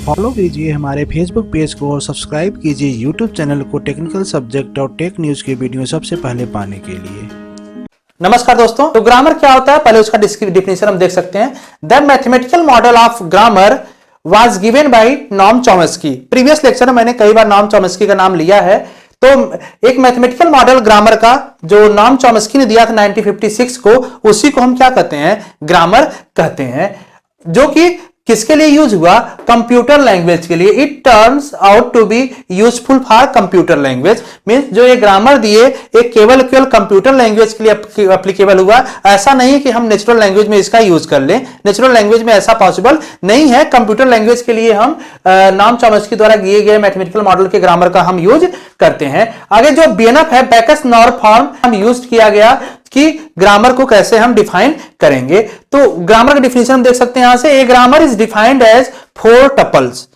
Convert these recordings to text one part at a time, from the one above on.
Follow कीजिए हमारे Facebook page को और सब्सक्राइब कीजिए यूट्यूब चैनल को टेक्निकल सब्जेक्ट और टेक न्यूज की वीडियो सबसे पहले पाने के लिए। नमस्कार दोस्तों, तो ग्रामर क्या होता है पहले उसका डिफिनेशन हम देख सकते हैं। The mathematical model of grammar was given by Noam Chomsky. Previous lecture में मैंने कई बार नॉम चॉम्स्की का नाम लिया है। तो एक मैथमेटिकल मॉडल ग्रामर का जो नॉम चॉम्स्की ने दिया था 1956 को, उसी को हम क्या कहते हैं, ग्रामर कहते हैं, जो कि किसके लिए यूज हुआ, कंप्यूटर लैंग्वेज के लिए। It turns out to be useful for computer language. Means जो ये ग्रामर दिए एक केवल कंप्यूटर लैंग्वेज के लिए एप्लीकेबल हुआ। ऐसा नहीं कि हम नेचुरल लैंग्वेज में इसका यूज कर लें, नेचुरल लैंग्वेज में ऐसा पॉसिबल नहीं है। कंप्यूटर लैंग्वेज के लिए हम नॉम चॉम्स्की द्वारा दिए गए मैथमेटिकल मॉडल के ग्रामर का हम यूज करते हैं। आगे जो बीएनएफ है, बैकस नॉर्म फॉर्म, हम यूज किया गया कि ग्रामर को कैसे हम डिफाइन करेंगे। तो ग्रामर का डिफिनेशन हम देख सकते हैं यहां से। A grammar is defined as 4 tuples.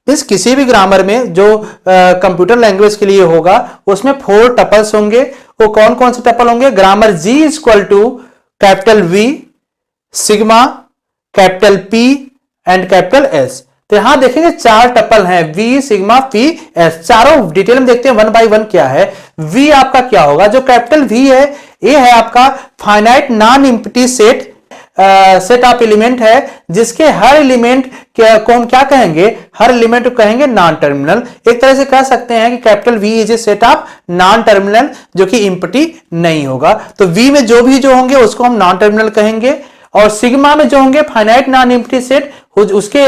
इस किसी भी ग्रामर में जो कंप्यूटर लैंग्वेज के लिए होगा उसमें 4 टपल्स होंगे। वो कौन कौन से टपल होंगे? Grammar G is equal to capital V, sigma, capital P and capital S. तो यहां देखेंगे 4 टपल हैं, V, सिग्मा, पी, एस। चारों डिटेल में देखते हैं वन बाय वन क्या है। V आपका क्या होगा? जो कैपिटल V है, ये है आपका finite non empty set of element है, जिसके हर एलिमेंट को हम क्या कहेंगे? हर एलिमेंट को कहेंगे नॉन टर्मिनल। एक तरह से कह सकते हैं कि capital V is a set of non terminal, जो कि एम्प्टी नहीं होगा। तो V में जो भी होंगे उसको हम नॉन टर्मिनल कहेंगे, और सिग्मा में जो होंगे फाइनाइट नॉन एम्प्टी सेट, उसके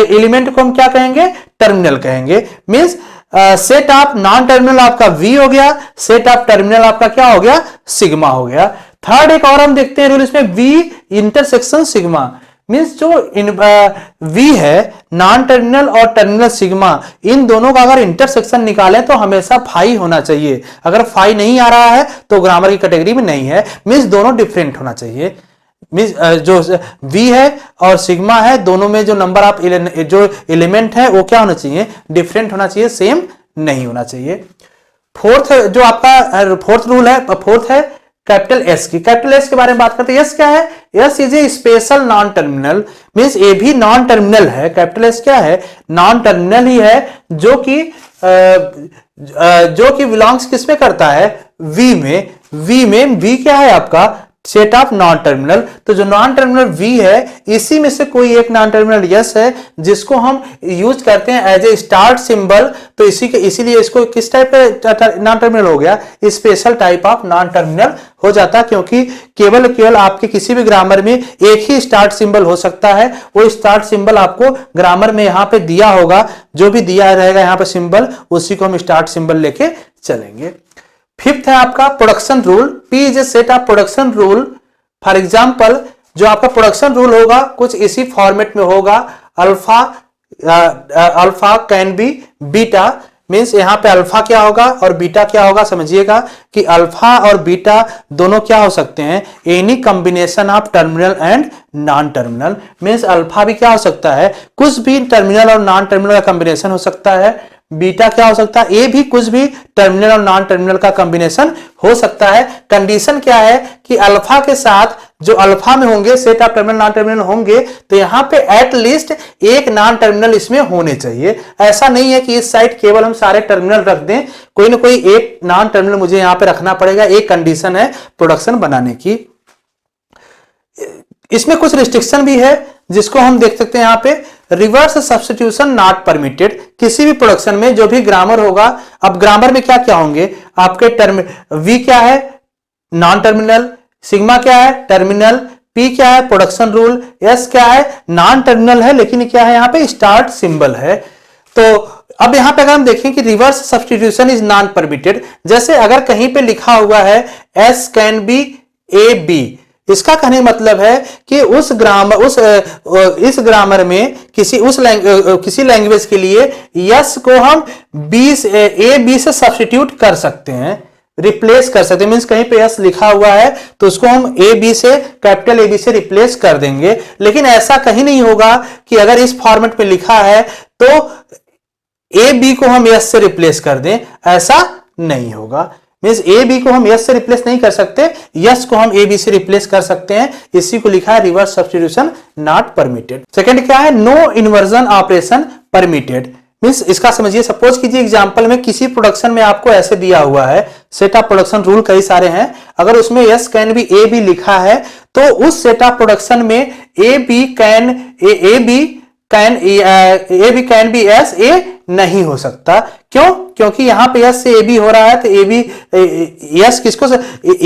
एलिमेंट को हम क्या कहेंगे? टर्मिनल कहेंगे। Means set of non terminal आपका V हो गया, सेट ऑफ टर्मिनल आपका क्या हो गया? सिग्मा हो गया। थर्ड एक और हम देखते हैं रूल इसमें, V इंटरसेक्शन सिग्मा। मींस जो V है, नॉन टर्मिनल और टर्मिनल सिग्मा, इन दोनों का अगर इंटरसेक्शन निकालें तो हमेशा फाई होना चाहिए। अगर फाई नहीं आ रहा है तो ग्रामर की कैटेगरी में नहीं है। मींस दोनों डिफरेंट होना चाहिए। मींस जो V है और सिग्मा है, दोनों में जो नंबर ऑफ जो एलिमेंट है वो क्या होना चाहिए? डिफरेंट होना चाहिए, सेम नहीं होना चाहिए। फोर्थ जो आपका फोर्थ रूल है, फोर्थ है कैपिटल S की। कैपिटल S के बारे में बात करते हैं। S क्या है? S is a special non terminal. Means ये भी नॉन टर्मिनल है। कैपिटल S क्या है? नॉन टर्मिनल ही है, जो कि बिलोंग्स किस में करता है? V में। V क्या है आपका? Set of non terminal. तो जो नॉन टर्मिनल V है, इसी में से कोई एक नॉन टर्मिनल S है, जिसको हम यूज करते हैं एज ए स्टार्ट सिंबल। तो इसीलिए इसको किस टाइप का नॉन टर्मिनल हो गया? Special type of non terminal हो जाता, क्योंकि केवल आपके किसी भी ग्रामर में एक ही स्टार्ट सिंबल हो सकता है। वो स्टार्ट सिंबल आपको ग्रामर में यहां पे दिया होगा, जो भी दिया रहेगा यहां पे सिंबल, उसी को हम स्टार्ट सिंबल लेके चलेंगे। फिफ्थ है आपका production rule. P is a set of production rule. For example जो आपका प्रोडक्शन रूल होगा कुछ इसी फॉर्मेट में होगा। Alpha can be beta. Means यहां पे अल्फा क्या होगा और बीटा क्या होगा? समझिएगा कि अल्फा और बीटा दोनों क्या हो सकते हैं? Any combination of terminal and non terminal. Means alpha भी क्या हो सकता है? कुछ भी टर्मिनल और नॉन टर्मिनल का कॉम्बिनेशन हो सकता है। बीटा क्या हो सकता है? ए भी कुछ भी टर्मिनल और नॉन टर्मिनल का कॉम्बिनेशन हो सकता है। कंडीशन क्या है कि अल्फा के साथ जो अल्फा में होंगे set of terminal non terminal होंगे, तो यहां पे एट लीस्ट एक नॉन टर्मिनल इसमें होने चाहिए। ऐसा नहीं है कि इस साइड केवल हम सारे टर्मिनल रख दें, कोई ना कोई एक नॉन टर्मिनल मुझे यहां पे रखना पड़ेगा। एक कंडीशन है प्रोडक्शन बनाने की। इसमें कुछ रिस्ट्रिक्शन भी है, जिसको हम देख सकते हैं यहां पे। Reverse substitution not permitted. किसी भी प्रोडक्शन में जो भी ग्रामर होगा, अब ग्रामर में क्या क्या होंगे आपके? V क्या है? Non terminal. सिग्मा क्या है? टर्मिनल। P क्या है? Production rule. S क्या है? नॉन टर्मिनल है, लेकिन क्या है? यहां पे स्टार्ट सिंबल है। तो अब यहां पे अगर हम देखें कि reverse substitution is non permitted, जैसे अगर कहीं पे लिखा हुआ है S can be A B, इसका कहने का मतलब है कि इस ग्रामर में किसी लैंग्वेज के लिए यस को हम ए बी से सब्स्टिट्यूट कर सकते हैं, रिप्लेस कर सकते हैं। मींस कहीं पे यस लिखा हुआ है तो उसको हम ए बी से, कैपिटल ए बी से रिप्लेस कर देंगे। लेकिन ऐसा कहीं नहीं होगा कि अगर इस फॉर्मेट में लिखा है तो ए बी को हम यस से रिप्लेस कर दें, ऐसा नहीं होगा। मींस ए बी को हम यस से रिप्लेस नहीं कर सकते, यस को हम ए बी से रिप्लेस कर सकते हैं, इसी को लिखा है reverse substitution not permitted. Second क्या है, no inversion operation permitted, means इसका समझिए, सपोज कीजिए एग्जांपल में किसी प्रोडक्शन में आपको ऐसे दिया हुआ है, सेट ऑफ प्रोडक्शन रूल कई सारे हैं, अगर उसमें S can be A B लिखा है तो उस सेट ऑफ प्रोडक्शन में A B can be S A नहीं हो सकता। क्यों? क्योंकि यहां पे एस से ए बी हो रहा है, तो ए बी एस किसको,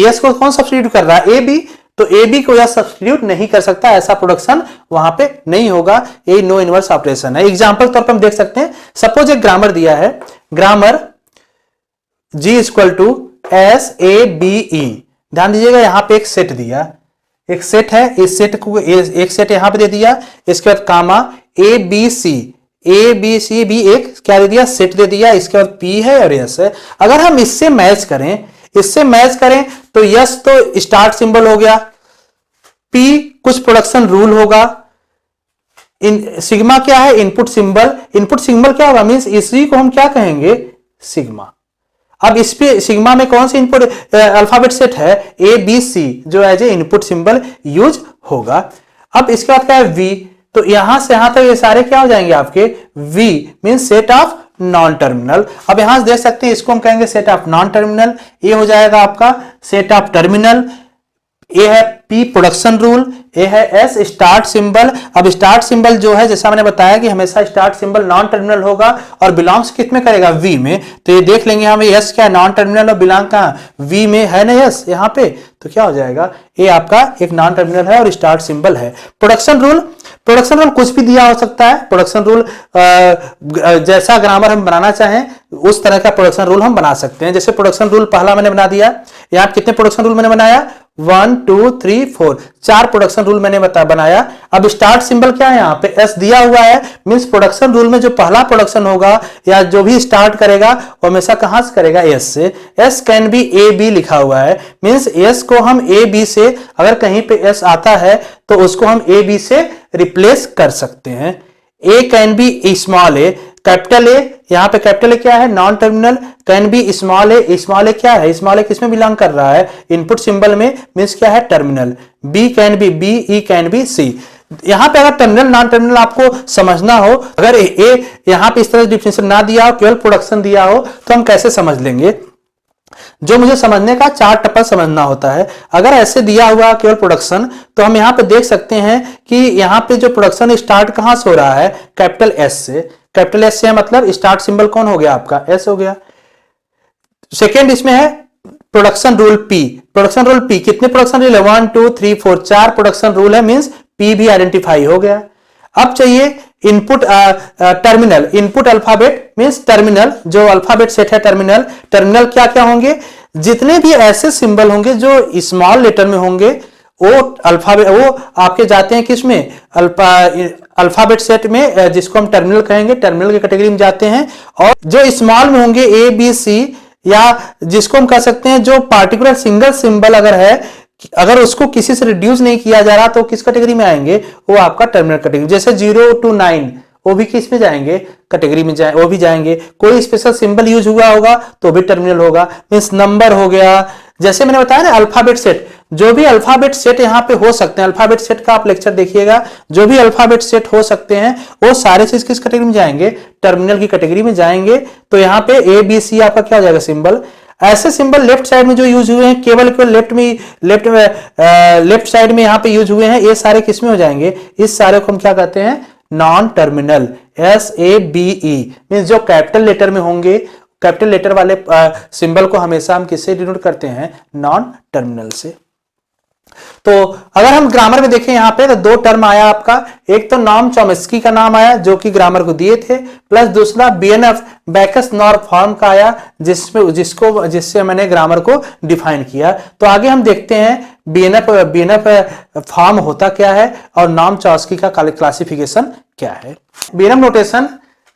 एस को कौन सब्स्टिट्यूट कर रहा है, ए बी, तो ए बी को यह सब्स्टिट्यूट नहीं कर सकता, ऐसा प्रोडक्शन वहां पे नहीं होगा, ये नो इनवर्स ऑपरेशन है। एग्जांपल तौर पे हम देख सकते हैं, सपोज एक ग्रामर दिया है, grammar G equal to S A B E, ध्यान दीजिएगा यहां पे एक सेट दिया, एक सेट है, इस सेट को एक सेट यहां पे दे दिया, इसके बाद कामा ए बी सी भी एक क्या दे दिया, सेट दे दिया, इसके बाद P है और S है। अगर हम इससे मैच करें तो यस तो स्टार्ट सिंबल हो गया, P कुछ प्रोडक्शन रूल होगा, सिग्मा क्या है, इनपुट सिंबल क्या होगा, मींस इसी को हम क्या कहेंगे, सिग्मा। अब इस पे सिग्मा में कौन सी इनपुट अल्फाबेट सेट है, ए बी सी, जो as a input symbol use होगा। अब इसके बाद क्या है, V, तो यहां से यहां तक ये सारे क्या हो जाएंगे आपके, V means set of non terminal. अब यहां से देख सकते हैं, इसको हम कहेंगे सेट ऑफ नॉन टर्मिनल, ये हो जाएगा आपका सेट ऑफ टर्मिनल, ए है P प्रोडक्शन रूल, ए है S स्टार्ट सिंबल। अब स्टार्ट सिंबल जो है, जैसा मैंने बताया कि हमेशा स्टार्ट सिंबल नॉन टर्मिनल होगा और बिलोंग्स किस में करेगा, V में, तो ये देख लेंगे हमें S क्या है, नॉन टर्मिनल और बिलोंग कहां, V में है ना S यहां पे, तो क्या हो जाएगा, ये आपका एक नॉन टर्मिनल है और स्टार्ट सिंबल है। प्रोडक्शन रूल कुछ भी दिया हो सकता है, प्रोडक्शन रूल जैसा ग्रामर हम बनाना चाहें उस तरह का प्रोडक्शन रूल हम बना सकते हैं। जैसे प्रोडक्शन रूल पहला मैंने बना दिया, यहां कितने प्रोडक्शन रूल मैंने बनाया, 1 2 3 4, 4 प्रोडक्शन रूल मैंने बनाया। अब स्टार्ट सिंबल क्या है, यहाँ पे एस दिया हुआ है, मींस प्रोडक्शन रूल में जो पहला प्रोडक्शन होगा या जो भी स्टार्ट करेगा वो हमेशा कहां से करेगा, एस से। S can be A B लिखा हुआ है, मींस एस को हम ए बी से, अगर कहीं पे एस आता है तो उसको हम ए बी से रिप्लेस कर सकते हैं। A can be small A, capital A, यहां पे कैपिटल ए क्या है, non terminal, can be small A क्या है, स्मॉल ए किसमें बिलोंग कर रहा है, इनपुट सिंबल में, मींस क्या है, terminal. B can be B, E can be C. यहां पे अगर टर्मिनल नॉन टर्मिनल आपको समझना हो, अगर ए यहां पे इस तरह डिफिनेशन ना दिया हो, केवल प्रोडक्शन दिया हो, तो हम कैसे समझ लेंगे, जो मुझे समझने का 4 टप्पा समझना होता है। अगर ऐसे दिया हुआ केवल प्रोडक्शन, तो हम यहां पे देख सकते हैं कि यहां पे जो प्रोडक्शन स्टार्ट कहां से हो रहा है, कैपिटल एस से। कैपिटल एस से मतलब स्टार्ट सिंबल कौन हो गया आपका, एस हो गया। सेकेंड इसमें है production rule P, production rule P कितने प्रोडक्शन रूल है, 1 2 3 4, 4 प्रोडक्शन रूल है, मींस P भी आइडेंटिफाई हो गया। अब चाहिए input terminal, input alphabet means terminal, जो अल्फाबेट सेट है टर्मिनल क्या क्या होंगे, जितने भी ऐसे सिंबल होंगे जो स्मॉल लेटर में होंगे वो अल्फाबेट, वो आपके जाते हैं किसमें, अल्फाबेट सेट में, जिसको हम टर्मिनल कहेंगे, टर्मिनल की कैटेगरी में जाते हैं। और जो स्मॉल में होंगे ए बी सी, या जिसको हम कह सकते हैं जो पार्टिकुलर सिंगल सिंबल अगर है, अगर उसको किसी से रिड्यूस नहीं किया जा रहा तो किस कैटेगरी में आएंगे, वो आपका टर्मिनल कैटेगरी। जैसे 0 to 9 वो भी किस में जाएंगे, कैटेगरी में वो भी जाएंगे। कोई स्पेशल सिंबल यूज हुआ होगा तो भी टर्मिनल होगा, मींस नंबर हो गया। जैसे मैंने बताया ना अल्फाबेट सेट, जो भी अल्फाबेट सेट यहाँ पे हो सकते हैं, अल्फाबेट सेट का आप लेक्चर देखिएगा, जो भी अल्फाबेट सेट हो सकते हैं वो सारे चीज किस कैटेगरी में जाएंगे, टर्मिनल की कैटेगरी में जाएंगे। तो यहाँ पे ए बी सी आपका क्या हो जाएगा, सिंबल। ऐसे सिंबल लेफ्ट साइड में जो यूज हुए हैं, केवल लेफ्ट साइड में यहाँ पे यूज हुए हैं, ये सारे किसमें हो जाएंगे, इस सारे को हम क्या कहते हैं, non terminal, S A B E, means जो कैपिटल लेटर में होंगे, कैपिटल लेटर वाले सिंबल को हमेशा हम किससे डिनोट करते हैं, नॉन टर्मिनल से। तो अगर हम ग्रामर में देखें यहाँ पे तो 2 टर्म आया आपका, एक तो नॉर्म चॉम्स्की का नाम आया जो कि ग्रामर को दिए थे, प्लस दूसरा बीएनएफ बैकस नॉर्म फॉर्म का आया, जिससे मैंने ग्रामर को डिफाइन किया। तो आगे हम देखते हैं बीएनएफ फॉर्म होता क्या है और नॉर्म चॉम्स्की का क्लासिफिकेशन क्या है। बीएनएफ नोटेशन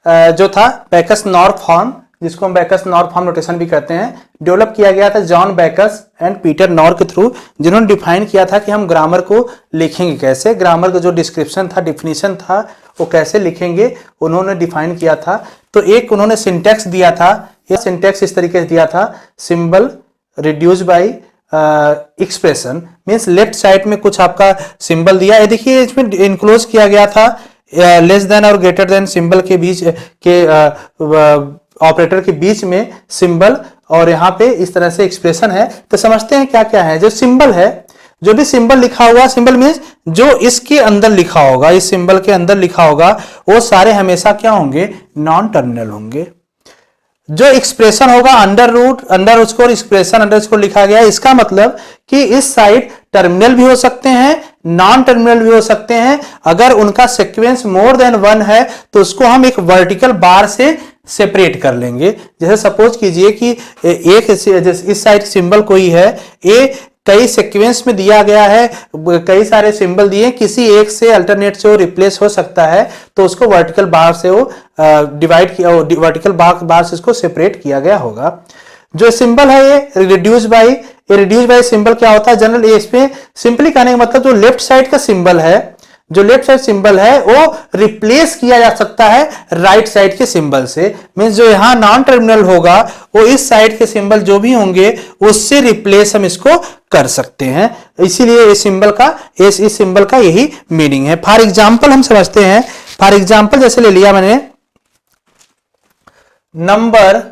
जो था बैकस नॉर्म फॉर्म, जिसको हम बैकस नॉर फॉर्म नोटेशन भी कहते हैं, डेवलप किया गया था John Bacchus and Peter nor के थ्रू, जिन्होंने डिफाइन किया था कि हम ग्रामर को लिखेंगे कैसे, ग्रामर का जो डिस्क्रिप्शन था, डिफिनीशन था, वो कैसे लिखेंगे, उन्होंने डिफाइन किया था। तो एक उन्होंने सिंटैक्स दिया था, यह सिंटैक्स इस तरीके से दिया था, symbol reduce by expression, means left side में कुछ आपका सिंबल दिया है, देखिए इसमें इनक्लोज किया गया था लेस देन और ग्रेटर देन सिंबल के बीच के ऑपरेटर के बीच में सिंबल, और यहाँ पे इस तरह से एक्सप्रेशन है। तो समझते हैं क्या क्या है। जो सिंबल है, जो भी सिंबल लिखा हुआ, सिंबल मीन्स जो इसके अंदर लिखा होगा, इस सिंबल के अंदर लिखा होगा, वो सारे हमेशा क्या होंगे, नॉन टर्मिनल होंगे। जो एक्सप्रेशन होगा under root underscore expression underscore लिखा गया है, इसका मतलब कि इस साइड टर्मिनल भी हो सकते हैं, नॉन टर्मिनल भी हो सकते हैं। अगर उनका सीक्वेंस मोर देन 1 है तो उसको हम एक वर्टिकल बार से सेपरेट कर लेंगे। जैसे सपोज कीजिए कि एक इस साइड सिंबल कोई है, ए कई सीक्वेंस में दिया गया है, कई सारे सिंबल दिए, किसी एक से अल्टरनेट से वो रिप्लेस हो सकता है, तो उसको वर्टिकल बार से वो डिवाइड किया, वर्टिकल बार से इसको सेपरेट किया गया होगा। जो सिंबल है ये रिड्यूस बाई सिंबल क्या होता है, जनरल इसमें सिंपली कहने का मतलब जो लेफ्ट साइड का सिंबल है, जो लेफ्ट साइड सिंबल है वो रिप्लेस किया जा सकता है राइट साइड के सिंबल से। मींस जो यहां नॉन टर्मिनल होगा वो इस साइड के सिंबल जो भी होंगे उससे रिप्लेस हम इसको कर सकते हैं। इसीलिए इस सिंबल का इस सिंबल का यही मीनिंग है। फॉर एग्जांपल हम समझते हैं, फॉर एग्जांपल जैसे ले लिया मैंने नंबर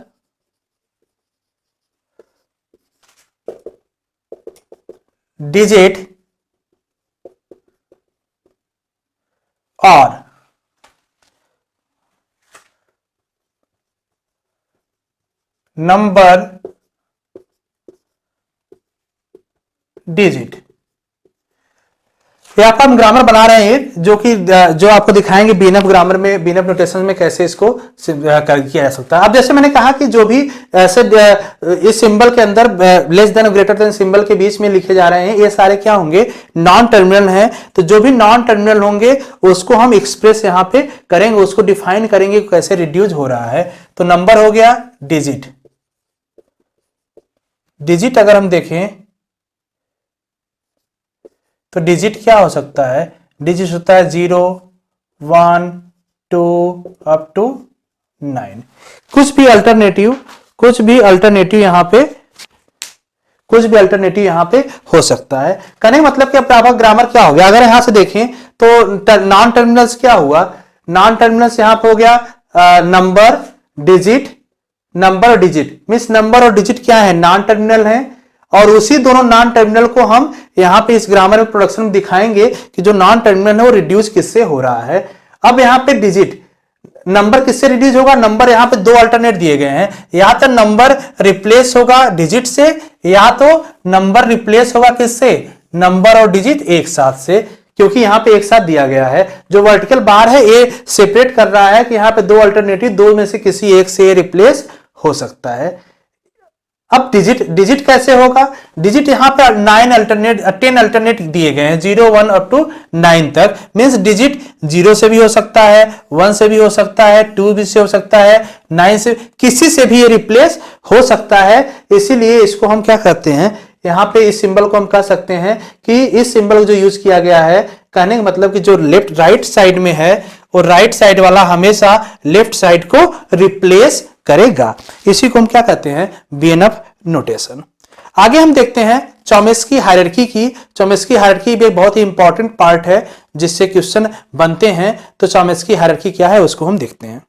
डिजिट और नंबर डिजिट, यहाँ पर हम ग्रामर बना रहे हैं जो आपको दिखाएंगे बीएनएफ ग्रामर में, बीएनएफ नोटेशन में कैसे इसको किया जा सकता है। अब जैसे मैंने कहा कि जो भी ऐसे इस सिंबल के अंदर less than greater than symbol के बीच में लिखे जा रहे हैं, ये सारे क्या होंगे, नॉन टर्मिनल हैं। तो जो भी नॉन टर्मिनल होंगे उसको हम एक्सप्रेस यहाँ पे करेंगे, उसको डिफाइन करेंगे कैसे रिड्यूस हो रहा है। तो नंबर हो गया डिजिट, डिजिट अगर हम देखें तो डिजिट क्या हो सकता है, डिजिट होता है 0, 1, 2 अप टू 9। कुछ भी अल्टरनेटिव यहां पे हो सकता है। कहने का मतलब कि अब ग्रामर क्या हो गया, अगर यहां से देखें तो नॉन टर्मिनल्स क्या हुआ, नॉन टर्मिनल्स यहां पे हो गया नंबर और डिजिट मीन्स नंबर और डिजिट क्या है, नॉन टर्मिनल है। और उसी दोनों नॉन टर्मिनल को हम यहां पे इस ग्रामर में प्रोडक्शन में दिखाएंगे कि जो नॉन टर्मिनल है वो रिड्यूस किससे हो रहा है। अब यहां पे डिजिट नंबर किससे रिड्यूस होगा, नंबर यहां पे 2 अल्टरनेट दिए गए हैं, या तो नंबर रिप्लेस होगा डिजिट से, या तो नंबर रिप्लेस होगा किससे, नंबर और डिजिट एक साथ से, क्योंकि यहां पे एक साथ दिया गया है। जो वर्टिकल बार है ये सेपरेट कर रहा है कि यहां पे 2 अल्टरनेटिव, 2 में से किसी एक से रिप्लेस हो सकता है। अब डिजिट कैसे होगा, डिजिट यहां पे 10 अल्टरनेट दिए गए हैं, 0, 1 अप टू 9 तक। मींस डिजिट 0 से भी हो सकता है, 1 से भी हो सकता है, 2 भी से हो सकता है, 9 से, किसी से भी ये रिप्लेस हो सकता है। इसीलिए इसको हम क्या करते हैं, यहां पे इस सिंबल को हम कह सकते हैं कि इस सिंबल जो यूज किया गया है, कहने का मतलब कि जो राइट साइड में है और राइट साइड वाला हमेशा लेफ्ट साइड को रिप्लेस करेगा। इसी को हम क्या कहते हैं, बीएनएफ नोटेशन। आगे हम देखते हैं चॉम्स्की हायरार्की की। चॉम्स्की हायरार्की भी बहुत ही इंपॉर्टेंट पार्ट है जिससे क्वेश्चन बनते हैं। तो चॉम्स्की हायरार्की क्या है उसको हम देखते हैं।